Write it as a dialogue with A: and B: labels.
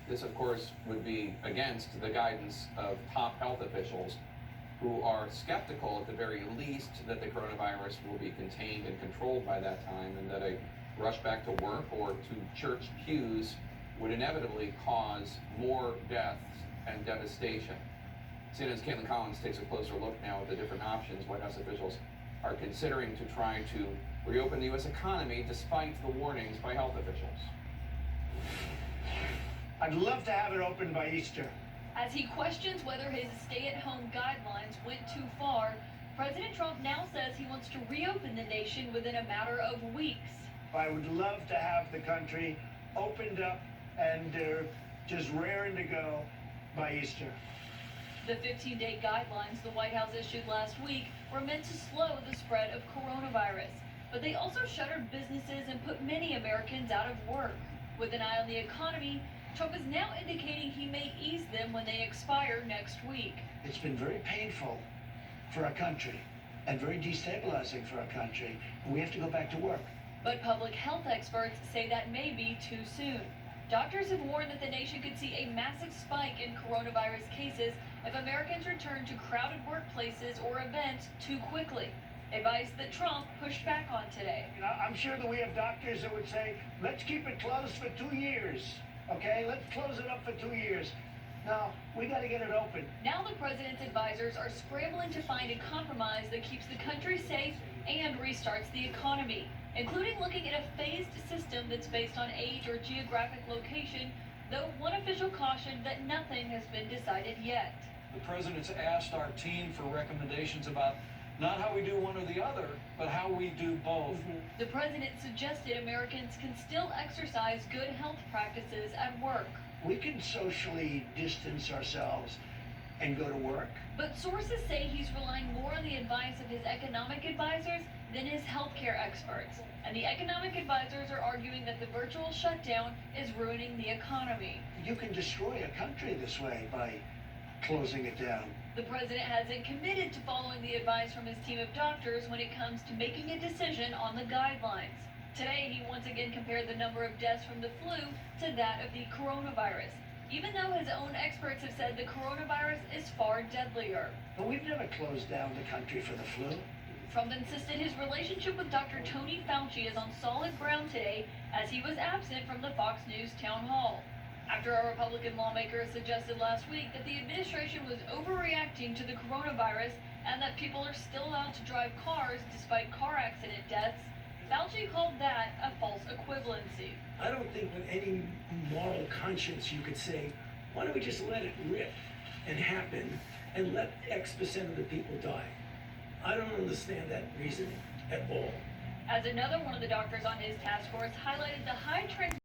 A: This, of course, would be against the guidance of top health officials who are skeptical, at the very least, that the coronavirus will be contained and controlled by that time, and that a rush back to work or to church pews would inevitably cause more deaths and devastation. CNN's Caitlin Collins takes a closer look now at the different options White House officials are considering to try to reopen the U.S. economy despite the warnings by health officials.
B: I'd love to have it open by Easter.
C: As he questions whether his stay-at-home guidelines went too far, President Trump now says he wants to reopen the nation within a matter of weeks.
B: I would love to have the country opened up and just raring to go by Easter.
C: The 15-day guidelines the White House issued last week were meant to slow the spread of coronavirus, but they also shuttered businesses and put many Americans out of work. With an eye on the economy, Trump is now indicating he may ease them when they expire next week.
B: It's been very painful for our country and very destabilizing for our country. We have to go back to work.
C: But public health experts say that may be too soon. Doctors have warned that the nation could see a massive spike in coronavirus cases if Americans return to crowded workplaces or events too quickly. Advice that Trump pushed back on today.
B: I'm sure that we have doctors that would say, let's keep it closed for 2 years. Okay, let's close it up for 2 years. No, we got to get it open.
C: Now the president's advisors are scrambling to find a compromise that keeps the country safe and restarts the economy, including looking at a phased system that's based on age or geographic location, though one official cautioned that nothing has been decided yet.
D: The president's asked our team for recommendations about not how we do one or the other, but how we do both.
C: The president suggested Americans can still exercise good health practices at work.
B: We can socially distance ourselves and go to work.
C: But sources say he's relying more on the advice of his economic advisors than his healthcare experts. And the economic advisors are arguing that the virtual shutdown is ruining the economy.
B: You can destroy a country this way by closing it down.
C: The president hasn't committed to following the advice from his team of doctors when it comes to making a decision on the guidelines. Today, he once again compared the number of deaths from the flu to that of the coronavirus, even though his own experts have said the coronavirus is far deadlier.
B: But we've never closed down the country for the flu.
C: Trump insisted his relationship with Dr. Tony Fauci is on solid ground today, as he was absent from the Fox News town hall. After a Republican lawmaker suggested last week that the administration was overreacting to the coronavirus and that people are still allowed to drive cars despite car accident deaths, Fauci called that a false equivalency.
E: I don't think with any moral conscience you could say, why don't we just let it rip and happen and let X% of the people die? I don't understand that reasoning at all.
C: As another one of the doctors on his task force highlighted the high trend